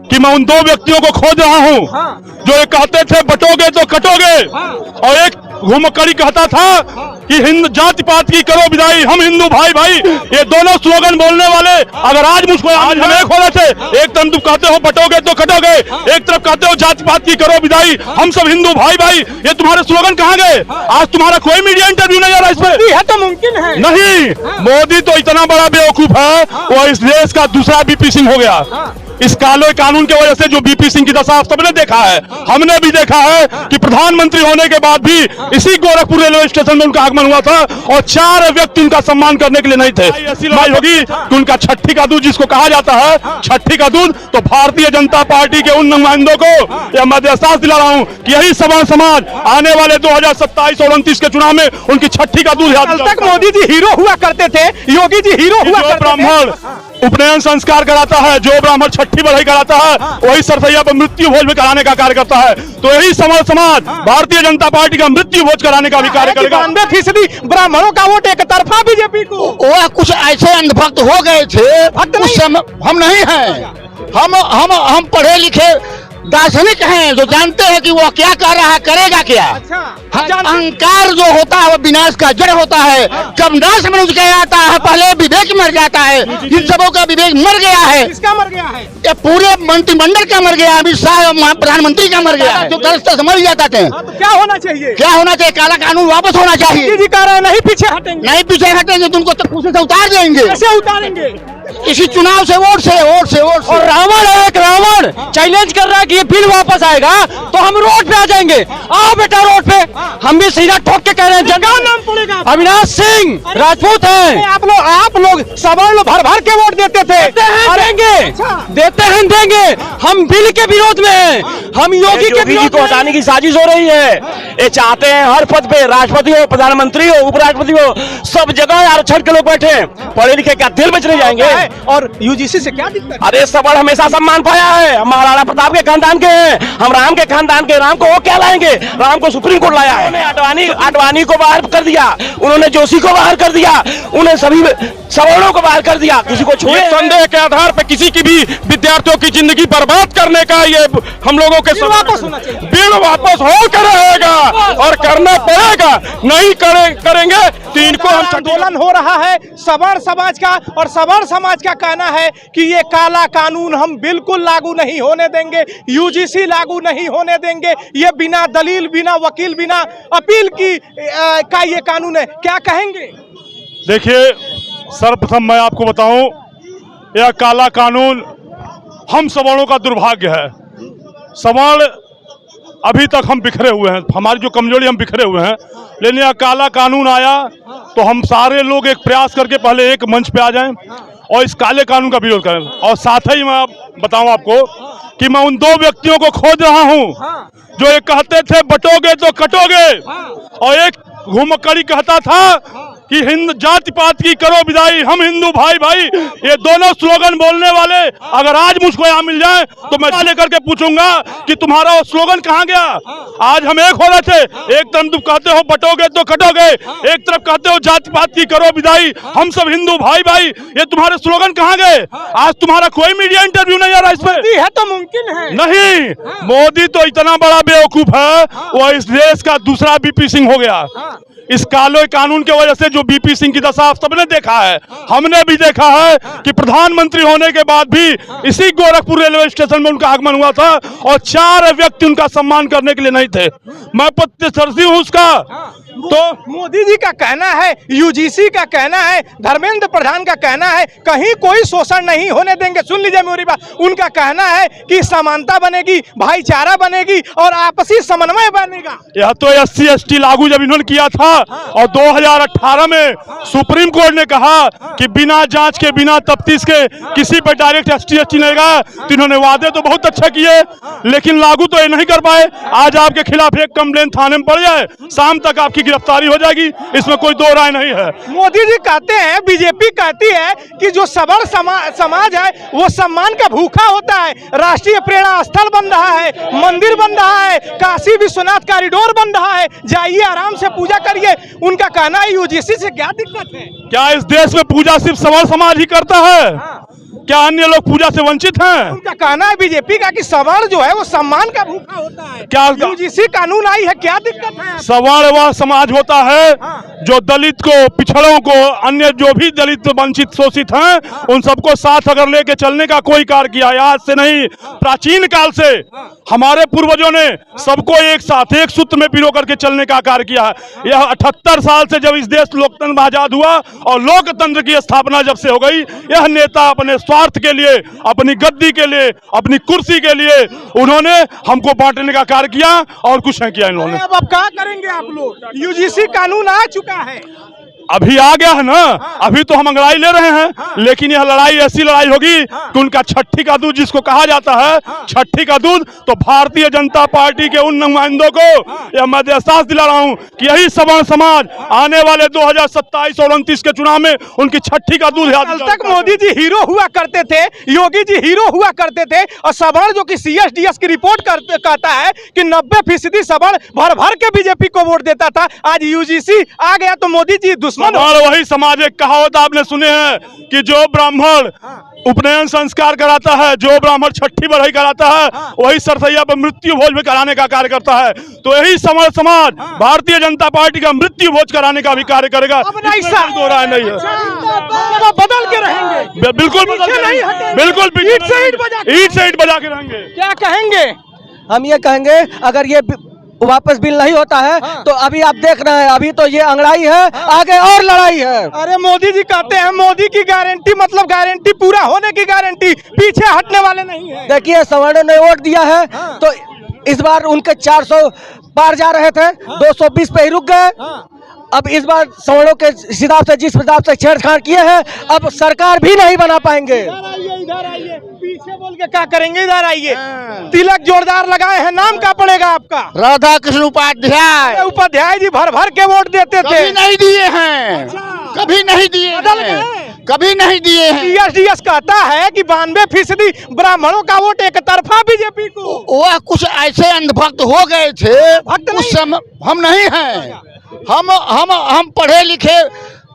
कि मैं उन दो व्यक्तियों को खोज रहा हूं। हाँ। जो ये कहते थे बटोगे तो कटोगे। हाँ। और एक घुमक्कड़ी कहता था कि हिंद जाति पात की करो विदाई, हम हिंदू भाई भाई। ये दोनों स्लोगन बोलने वाले अगर आज मुझको आज हम एक हो रहे थे, एक तरफ तुम कहते हो बटोगे तो कटोगे, एक तरफ कहते हो जाति पात की करो विदाई, हम सब हिंदू भाई भाई। ये तुम्हारे स्लोगन कहाँ गए? आज तुम्हारा कोई मीडिया इंटरव्यू नहीं आ रहा इस पे है तो मुमकिन है नहीं। मोदी तो इतना बड़ा बेवकूफ है, वो इस देश का दूसरा बीपी सिंह हो गया। इस काले कानून की वजह से जो बीपी सिंह की दशा सबने देखा है, हमने भी देखा है कि प्रधानमंत्री होने के बाद भी इसी गोरखपुर रेलवे स्टेशन में उनका आगमन हुआ था और 4 व्यक्ति उनका सम्मान करने के लिए नहीं थे। ऐसी लड़ाई होगी कि उनका छठी का दूध जिसको कहा जाता है, छठी का दूध, तो भारतीय जनता पार्टी के उन नुमाइंदों को यह मैं एहसास दिला रहा हूं कि यही सवर्ण समाज आने वाले 2027 और 29 के चुनाव में उनकी छठी का दूध याद। कल तक मोदी जी हीरो हुआ करते थे, योगी जी हीरो हुआ करते थे। ब्राह्मण उपनयन संस्कार कराता है, जो ब्राह्मण छठी बढ़ाई कराता है, वही सरसैया पर मृत्यु भोज में कराने का कार्य करता है। तो यही सवर्ण समाज भारतीय जनता पार्टी का मृत्यु भोज कराने का भी कार्य करेगा। 92% ब्राह्मणों का वोट एक तरफा बीजेपी को। वह कुछ ऐसे अंधभक्त हो गए थे, उस समय हम नहीं हैं। हम पढ़े लिखे दार्शनिक हैं, जो जानते हैं कि वो क्या कर रहा है, करेगा क्या। अहंकार जो होता है वो विनाश का जड़ होता है। जब नाश मनुष्य का आता है, पहले विवेक मर जाता है। इन सबों का विवेक मर गया है। किसका मर गया है? ये पूरे मंत्रिमंडल का मर गया, अमित शाह प्रधानमंत्री का मर गया है। जो दरअसल समझ जाता थे तो क्या होना चाहिए? क्या होना चाहिए? काला कानून वापस होना चाहिए। जी कह रहे हैं नहीं पीछे हटेंगे, नहीं पीछे हटेंगे तो उनको तो कुर्सी से उतार देंगे। कैसे उतारेंगे? इसी चुनाव से वोट से। और रावण है, एक रावण चैलेंज कर रहा है कि ये बिल वापस आएगा तो हम रोड पे आ जाएंगे। आओ बेटा रोड पे, हम भी सीधा ठोक के कह रहे हैं। जगह नाम पड़ेगा अविनाश सिंह राजपूत हैं। आप लोग सवर्ण भर भर के वोट देते थे, देते हैं देंगे। हम बिल के विरोध में हैं, हम योगी के विरोध को हटाने की साजिश हो रही है। ये चाहते हैं हर पद पे, राष्ट्रपति हो, प्रधानमंत्री हो, उपराष्ट्रपति हो, सब जगह आरक्षण के लोग बैठे हैं। पढ़े लिखे क्या दिल में चले जाएंगे? और यूजीसी से क्या दिक्कत? अरे सवर्ण हमेशा सम्मान पाया है। हम महाराणा प्रताप के खानदान के हैं, हम राम के खानदान के। राम को वो क्या लाएंगे? राम को सुप्रीम कोर्ट लाया है। उन्होंने आडवाणी को बाहर कर दिया, उन्होंने जोशी को बाहर कर दिया, उन्हें सभी सवर्णों को बाहर कर दिया। किसी को छुए संदेह के आधार पर किसी की भी विद्यार्थियों की जिंदगी बर्बाद करने का ये हम लोगों के वापस होना चाहिए। बिल वापस हो कर रहेगा और करना पड़ेगा। नहीं करेंगे तो इनको हम आंदोलन हो रहा है सवर्ण समाज का, और सवर्ण समाज का कहना है कि ये काला कानून हम बिल्कुल लागू नहीं होने देंगे, यूजीसी लागू नहीं होने देंगे। ये बिना दलील, बिना वकील, बिना अपील की का ये कानून है। क्या कहेंगे? देखिए, सर्वप्रथम मैं आपको बताऊं, यह काला कानून हम सवर्णों का दुर्भाग्य है। सवर्ण अभी तक हम बिखरे हुए हैं, हमारी जो कमजोरी, हम बिखरे हुए हैं। लेकिन यह काला कानून आया तो हम सारे लोग एक प्रयास करके पहले एक मंच पे आ जाएं और इस काले कानून का विरोध करें। और साथ ही मैं बताऊं आपको कि मैं उन दो व्यक्तियों को खोज रहा हूं जो ये कहते थे बटोगे तो कटोगे, और एक घुमक्कड़ी कहता था कि हिंद जाति पात की करो विदाई, हम हिंदू भाई भाई। ये दोनों स्लोगन बोलने वाले अगर आज मुझको यहाँ मिल जाए तो मैं लेकर के पूछूंगा कि तुम्हारा वो स्लोगन कहाँ गया? आज हम एक हो रहे थे, एक तरफ तुम कहते हो बटोगे तो कटोगे, एक तरफ कहते हो जाति पात की करो विदाई, हम सब हिंदू भाई भाई। ये तुम्हारे स्लोगन कहाँ गए? आज तुम्हारा कोई मीडिया इंटरव्यू नहीं आ रहा इस पे है तो मुमकिन है नहीं। मोदी तो इतना बड़ा बेवकूफ है, वो इस देश का दूसरा बीपी सिंह हो गया। इस काले कानून की वजह से जो बीपी सिंह की दशा सबने देखा है, हमने भी देखा है कि प्रधानमंत्री होने के बाद भी इसी गोरखपुर रेलवे स्टेशन में उनका आगमन हुआ था और 4 व्यक्ति उनका सम्मान करने के लिए नहीं थे। मैं प्रत्यक्षदर्शी हूं उसका। तो मोदी जी का कहना है, यूजीसी का कहना है, धर्मेंद्र प्रधान का कहना है कहीं कोई शोषण नहीं होने देंगे। सुन लीजिए मेरी बात, उनका कहना है कि समानता बनेगी, भाईचारा बनेगी और आपसी समन्वय बनेगा। यह तो SC ST लागू जब इन्होंने किया था और 2018 में सुप्रीम कोर्ट ने कहा कि बिना जांच के, बिना तफ्तीश के किसी पर डायरेक्ट ST ST नहीं गया, तो इन्होंने वादे तो बहुत अच्छे किए लेकिन लागू तो ये नहीं कर पाए। आज आपके खिलाफ एक कंप्लेन थाने में पड़ जाए, शाम तक आपकी गिरफ्तारी हो जाएगी, इसमें कोई दो राय नहीं है। मोदी जी कहते हैं, बीजेपी कहती है कि जो सवर्ण समाज है वो सम्मान का भूखा होता है, राष्ट्रीय प्रेरणा स्थल बन रहा है, मंदिर बन रहा है, काशी विश्वनाथ कॉरिडोर बन रहा है, जाइए आराम से पूजा करिए। उनका कहना है यूजीसी से क्या दिक्कत है? क्या इस देश में पूजा सिर्फ सवर्ण समाज ही करता है? क्या अन्य लोग पूजा से वंचित हैं? उनका कहना है बीजेपी का कि सवर्ण जो है वो सम्मान का भूखा होता है। क्या यूजीसी कानून आई है, क्या दिक्कत है? सवर्ण वह समाज होता है जो दलित को, पिछड़ों को, अन्य जो भी दलित वंचित शोषित हैं उन सबको साथ अगर लेके चलने का कोई कार्य किया है। आज से नहीं, प्राचीन काल से हमारे पूर्वजों ने सबको एक साथ एक सूत्र में पिरो करके चलने का कार्य किया है। यह 78 साल से जब इस देश लोकतंत्र में आजाद हुआ और लोकतंत्र की स्थापना जब से हो गई, यह नेता अपने स्वार्थ के लिए, अपनी गद्दी के लिए, अपनी कुर्सी के लिए उन्होंने हमको बांटने का कार्य किया और कुछ नहीं किया इन्होंने। अब क्या करेंगे आप लोग? यूजीसी कानून आ चुका है, अभी आ गया है ना, अभी तो हम अंगड़ाई ले रहे हैं, लेकिन यह लड़ाई ऐसी लड़ाई होगी कि उनका छठी का दूध जिसको कहा जाता है, छठी का दूध, तो भारतीय जनता पार्टी के उन नुमाइंदों को यह मैं एहसास दिला रहा हूं कि यही सवर्ण समाज आने वाले 2027 और 29 के चुनाव में उनकी छठी का दूध कल तक मोदी जी हीरो हुआ करते थे, योगी जी हीरो हुआ करते थे, और सवर्ण जो कि CSDS की रिपोर्ट कहता है कि 90% सवर्ण भर भर के बीजेपी को वोट देता था। आज यूजीसी आ गया तो मोदी जी और वही समाज, एक कहावत आपने सुने हैं कि जो ब्राह्मण उपनयन संस्कार कराता है, जो ब्राह्मण छठी बढ़ाई कराता है, वही सरसैया पर मृत्यु भोज भी कराने का कार्य करता है। तो यही सवर्ण समाज भारतीय जनता पार्टी का मृत्यु भोज कराने का भी कार्य करेगा। दो राय नहीं है, बदल के रहेंगे, बिल्कुल बिल्कुल ईट से ईट बजा के रहेंगे। क्या कहेंगे? हम ये कहेंगे अगर ये वापस बिल नहीं होता है तो अभी आप देख रहे हैं, अभी तो ये अंगड़ाई है, आगे और लड़ाई है। अरे मोदी जी कहते हैं मोदी की गारंटी मतलब गारंटी पूरा होने की गारंटी, पीछे हटने वाले नहीं है। देखिए सवर्णों ने वोट दिया है तो इस बार उनके 400 पार जा रहे थे, 220 पे ही रुक गए। अब इस बार सवर्णों के हिसाब से, जिस हिसाब से छेड़छाड़ किए हैं, अब सरकार भी नहीं बना पाएंगे। इधर आइए, पीछे बोल के क्या करेंगे? इधर आइए, तिलक जोरदार लगाए हैं, नाम क्या पड़ेगा आपका? राधा कृष्ण उपाध्याय। उपाध्याय जी भर भर के वोट देते थे, कभी नहीं दिए हैं, कभी नहीं दिए हैं, कभी नहीं दिए हैं। CSDS कहता है कि 92% ब्राह्मणों का वोट एक तरफा बीजेपी को। वह कुछ ऐसे अंधभक्त हो गए थे उस समय, हम नहीं हैं। हम पढ़े लिखे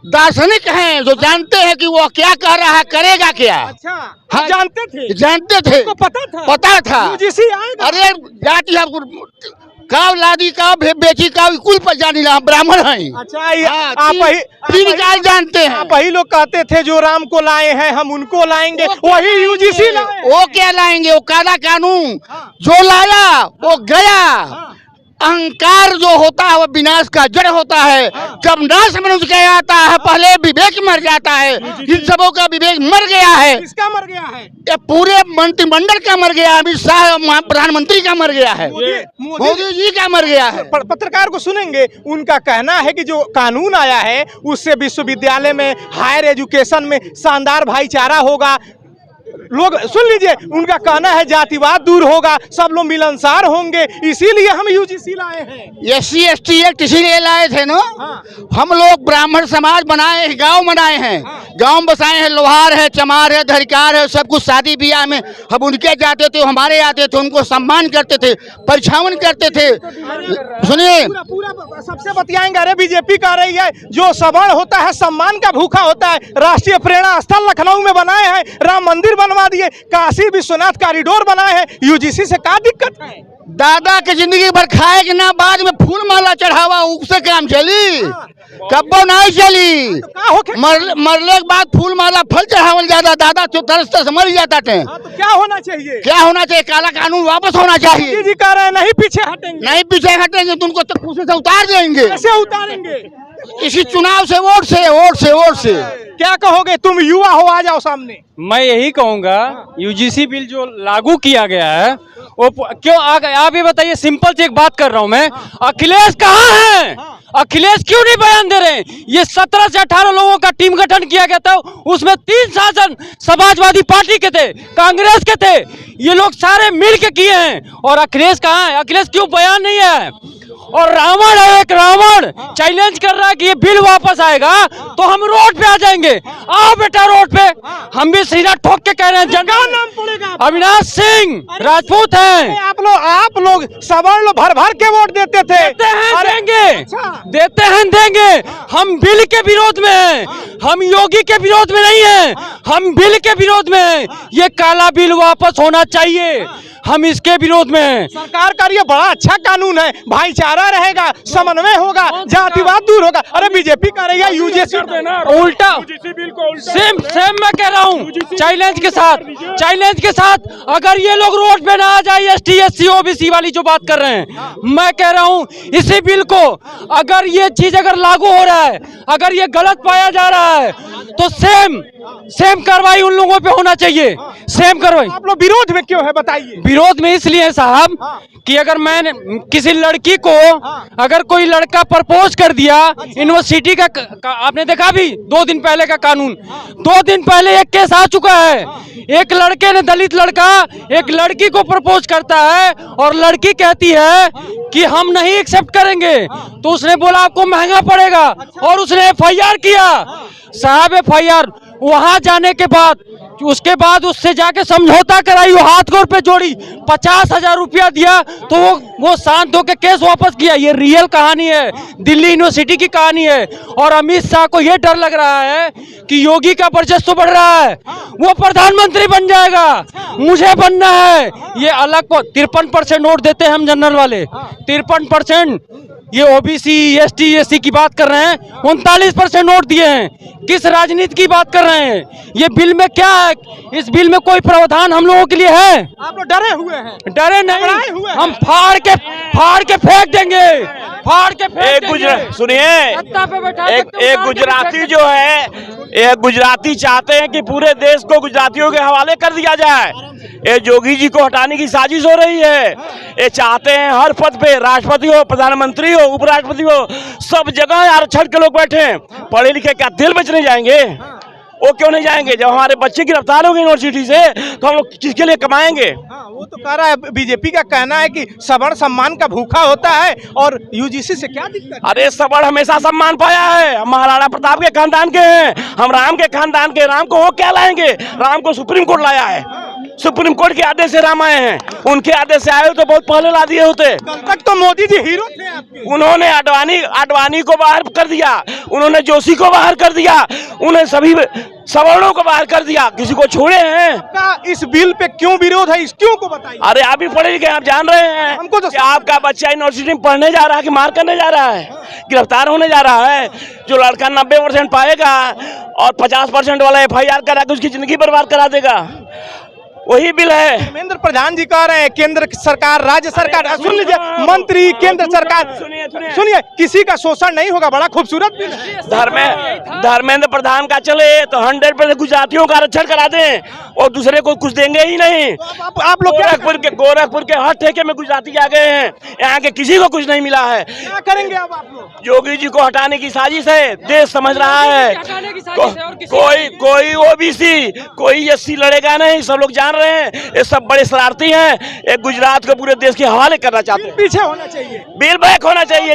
दार्शनिक हैं जो जानते हैं कि वो क्या कह रहा है, करेगा क्या। अच्छा, हाँ, जानते थे, पता था। यूजीसी आएगा। अरे जाति काव लादी का बेची का कुल पर जानी हम ब्राह्मण हैं। अच्छा, आप ही जानते हैं। आप ही लोग कहते थे जो राम को लाए हैं हम उनको लाएंगे, वही यूजीसी लाए। वो क्या लाएंगे? वो काला कानून जो लाया वो गया। अहंकार जो होता है वो विनाश का जड़ होता है। जब नाश मनुष्य का आता है पहले विवेक मर जाता है। इन सबों का विवेक मर गया है। किसका मर गया है? ये पूरे मंत्रिमंडल का मर गया है। अमित शाह प्रधानमंत्री का मर गया है, मोदी जी का मर गया है। पत्रकार को सुनेंगे, उनका कहना है कि जो कानून आया है उससे विश्वविद्यालय में, हायर एजुकेशन में शानदार भाईचारा होगा। लोग सुन लीजिए, उनका कहना है जातिवाद दूर होगा, सब लोग मिलनसार होंगे, इसीलिए हम यूजीसी लाए हैं। SC ST एक्ट इसीलिए लाए थे ना। हम लोग ब्राह्मण समाज बनाए, गांव बनाए हैं, गांव बसाए हैं। लोहार है, चमार है, धरिकार है, सब कुछ शादी ब्याह में हम उनके जाते थे, हमारे आते थे, उनको सम्मान करते थे, परिछावन करते थे। सुनिए, पूरा सबसे बतियाएंगे। अरे बीजेपी कह रही है जो सवर्ण होता है सम्मान का भूखा होता है। राष्ट्रीय प्रेरणा स्थल लखनऊ में बनाए हैं, राम मंदिर बनवा दिए, काशी विश्वनाथ कॉरिडोर बनाए हैं, यूजीसी से क्या दिक्कत है? दादा के जिंदगी भर खाए कि ना, बाद में फूल माला चढ़ावा, उससे काम चली? कब्बो नहीं चली। मरले के बाद फूल माला फल चढ़ावल जाता, दादा तो तरस तरस मर जाता थे। तो क्या होना चाहिए? क्या होना चाहिए? काला कानून वापस होना चाहिए। जी कह रहे हैं नहीं पीछे हटेंगे, नहीं पीछे हटेंगे तो उनको कुर्सी से उतार देंगे। कैसे उतारेंगे? इसी चुनाव से, वोट से। क्या कहोगे? तुम युवा हो, आ जाओ सामने। मैं यही कहूंगा, यूजीसी बिल जो लागू किया गया है वो क्यों आ गया? आप ये बताइए, सिंपल से एक बात कर रहा हूं मैं, अखिलेश कहाँ है? अखिलेश क्यों नहीं बयान दे रहे? ये 17 से 18 लोगों का टीम गठन किया गया था, उसमें 3 शासन समाजवादी पार्टी के थे, कांग्रेस के थे। ये लोग सारे मिल के किए हैं। और अखिलेश कहाँ है? अखिलेश क्यों बयान नहीं है? और रावण है एक, रावण चैलेंज कर रहा है कि ये बिल वापस आएगा तो हम रोड पे आ जाएंगे। आओ बेटा रोड पे, हम भी सीना ठोक के कह रहे हैं। नाम पड़ेगा? अविनाश सिंह राजपूत हैं। आप लोग सवर्ण भर भर के वोट देते थे। देते हैं, अरे, देंगे, अच्छा। देते हैं, देंगे। हम बिल के विरोध में हैं, हम योगी के विरोध में नहीं हैं, हम बिल के विरोध में हैं। ये काला बिल वापस होना चाहिए, हम इसके विरोध में हैं। सरकार का ये बड़ा अच्छा कानून है, भाईचारा रहेगा, समन्वय होगा, जातिवाद दूर होगा। अरे बीजेपी कर रही है यूजीसी उल्टा सेम मैं कह रहा हूँ, चैलेंज के साथ अगर ये लोग रोड पे ना आ जाए, एसटी एससी ओबीसी वाली जो बात कर रहे हैं, मैं कह रहा हूँ इसी बिल को अगर ये चीज अगर लागू हो रहा है, अगर ये गलत पाया जा रहा है तो सेम कार्रवाई उन लोगों पे होना चाहिए, सेम कार्रवाई। आप लोग विरोध में क्यों है बताइए? विरोध में इसलिए है साहब कि अगर मैंने किसी लड़की को अगर कोई लड़का प्रपोज कर दिया यूनिवर्सिटी का आपने देखा भी 2 दिन पहले का कानून, 2 दिन पहले एक केस आ चुका है। एक लड़के ने, दलित लड़का एक लड़की को प्रपोज करता है और लड़की कहती है कि हम नहीं एक्सेप्ट करेंगे, तो उसने बोला आपको महंगा पड़ेगा और उसने एफआईआर किया। साहब एफआईआर वहां जाने के बाद उसके बाद उससे जाके समझौता कराई, वो हाथ गोर पे जोड़ी, 50,000 रुपया दिया तो वो शांत होकर केस वापस किया। ये रियल कहानी है, दिल्ली यूनिवर्सिटी की कहानी है। और अमित शाह को ये डर लग रहा है कि योगी का वर्चस्व बढ़ रहा है, वो प्रधानमंत्री बन जाएगा, मुझे बनना है। ये अलग को 53% वोट देते हैं हम जनरल वाले, 53%। ये ओबीसी एसटी एससी की बात कर रहे हैं, 39% वोट दिए हैं। किस राजनीति की बात कर रहे हैं? ये बिल में क्या है? इस बिल में कोई प्रावधान हम लोगों के लिए है? आप लोग डरे हुए हैं? डरे नहीं, हम फाड़ के फेंक देंगे, फाड़ के फेंक देंगे। सुनिए, एक गुजराती जो है, एक गुजराती चाहते हैं कि पूरे देश को गुजरातियों के हवाले कर दिया जाए। ये जोगी जी को हटाने की साजिश हो रही है। ये चाहते हैं हर पद पे, राष्ट्रपति हो, प्रधानमंत्री हो, उपराष्ट्रपति हो, सब जगह आरक्षण के लोग बैठे हैं। पढ़े लिखे क्या दिल बेचने जाएंगे? वो क्यों नहीं जाएंगे? जब हमारे बच्चे गिरफ्तार होंगे यूनिवर्सिटी से तो हम लोग किसके लिए कमाएंगे? वो तो कह रहा है, बीजेपी का कहना है कि सवर्ण सम्मान का भूखा होता है और यूजीसी से क्या दिक्कत है? अरे सवर्ण हमेशा सम्मान पाया है, हम महाराणा प्रताप के खानदान के हैं, हम राम के खानदान के। राम को वो क्या लाएंगे? राम को सुप्रीम कोर्ट लाया है, सुप्रीम कोर्ट के आदेश से राम आए हैं। उनके आदेश से आए हो तो बहुत पहले ला दिए होते। कल तक तो मोदी जी हीरो थे आपके। उन्होंने आडवाणी को बाहर कर दिया, उन्होंने जोशी को बाहर कर दिया, उन्हें सभी सवर्णों को बाहर कर दिया, किसी को छोड़े हैं? इस बिल पे क्यों विरोध है, इस क्यों को बताइए। अरे आप भी पढ़े लिखे, आप जान रहे हैं हमको तो कि आपका बच्चा यूनिवर्सिटी में पढ़ने जा रहा है कि मार करने जा रहा है, गिरफ्तार होने जा रहा है। जो लड़का 90% पाएगा और 50% वाला एफआईआर करा के उसकी जिंदगी बर्बाद करा देगा, वही बिल है। धर्मेंद्र प्रधान जी कह रहे हैं केंद्र सरकार, राज्य सरकार, सुन लीजिए, मंत्री, केंद्र सरकार, सुनिए, किसी का शोषण नहीं होगा। बड़ा खूबसूरत बिल है। धर्मेंद्र प्रधान का चले तो 100% गुजरातियों का आरक्षण करा दें और दूसरे को कुछ देंगे ही नहीं। आप लोग गोरखपुर के हर ठेके में गुजराती आ गए हैं, यहाँ के किसी को कुछ नहीं मिला है। क्या करेंगे अब आप लोग? योगी जी को हटाने की साजिश है, देश समझ रहा है। कोई ओबीसी, कोई एससी लड़ेगा नहीं, सब लोग जान रहे हैं। ये सब बड़े शरारती हैं, एक गुजरात को पूरे देश के हवाले करना चाहते हैं। पीछे होना चाहिए, बिल बैक होना चाहिए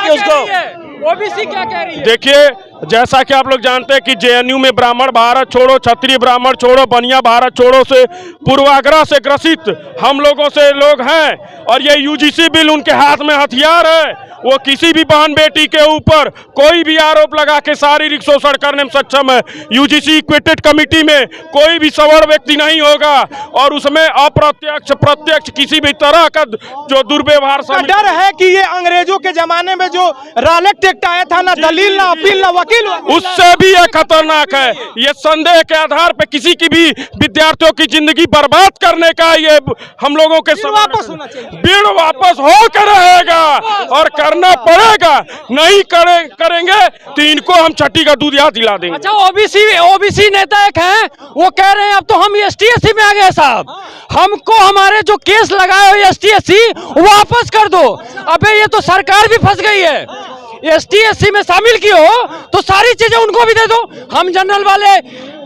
उसको। ओबीसी क्या कह रही है? देखिए, जैसा कि आप लोग जानते हैं कि जेएनयू में ब्राह्मण भारत छोड़ो, क्षत्रिय ब्राह्मण छोड़ो, बनिया भारत छोड़ो से पूर्वाग्रह से ग्रसित हम लोगों से लोग हैं और ये यूजीसी बिल उनके हाथ में हथियार है। वो किसी भी बहन बेटी के ऊपर कोई भी आरोप लगा के शारीरिक शोषण करने में सक्षम है। यूजीसी इक्वेटेड कमेटी में कोई भी सवर्ण व्यक्ति नहीं होगा और उसमें अप्रत्यक्ष प्रत्यक्ष किसी भी तरह का जो दुर्व्यवहार डर है कि ये अंग्रेजों के जमाने में जो रालेट एक्ट आया था, ना दलील ना अपील ना वकील, उससे भी ये खतरनाक है। ये संदेह के आधार पे किसी की भी विद्यार्थियों की जिंदगी बर्बाद करने का ये हम लोगों के वापस होना चाहिए। बिल वापस होकर रहेगा और करना पड़ेगा। नहीं करेंगे तो इनको हम छठी का दूध यहाँ दिला देंगे। अच्छा, ओबीसी नेता एक हैं, वो कह रहे हैं अब तो हम एसटी एससी में आ गए साहब, हमको हमारे जो केस लगाए हुए एसटी एससी वापस कर दो। अबे ये तो सरकार भी फंस गई है, एसटी एससी में शामिल की हो तो सारी चीजें उनको भी दे दो। हम जनरल वाले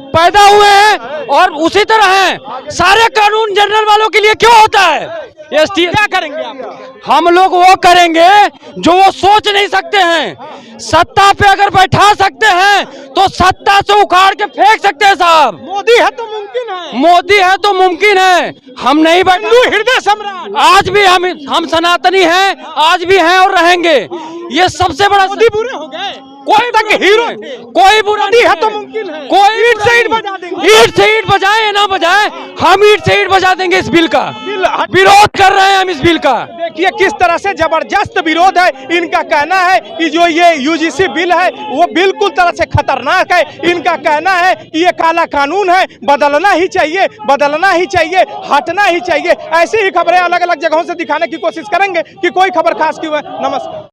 पैदा हुए हैं और उसी तरह हैं। सारे कानून जनरल वालों के लिए क्यों होता है? क्या करेंगे आप? हम लोग वो करेंगे जो वो सोच नहीं सकते हैं। सत्ता पे अगर बैठा सकते हैं तो सत्ता से उखाड़ के फेंक सकते हैं साहब। मोदी है तो मुमकिन है, मोदी है तो मुमकिन है। हम नहीं बैठे। हिंदू हृदय सम्राट आज भी हम सनातनी हैं, आज भी हैं और रहेंगे। ये सबसे बड़ा मोदी बुरे हो गए, कोई तक हीरो थे। कोई बुरा मोदी नहीं है तो मुमकिन है। कोई ईंट से ईंट बजा देंगे। ईंट से ईंट बजाए या ना बजाए, हम ईंट से ईंट बजा देंगे इस बिल का। बिल हट- विरोध कर रहे हैं हम इस बिल का। देखिए किस तरह से जबरदस्त विरोध है। इनका कहना है कि जो ये यूजीसी बिल है वो बिल्कुल तरह से खतरनाक है। इनका कहना है कि ये काला कानून है, बदलना ही चाहिए, बदलना ही चाहिए, हटना ही चाहिए। ऐसी ही खबरें अलग अलग जगहों से दिखाने की कोशिश करेंगे कि कोई खबर खास क्यों है। नमस्कार।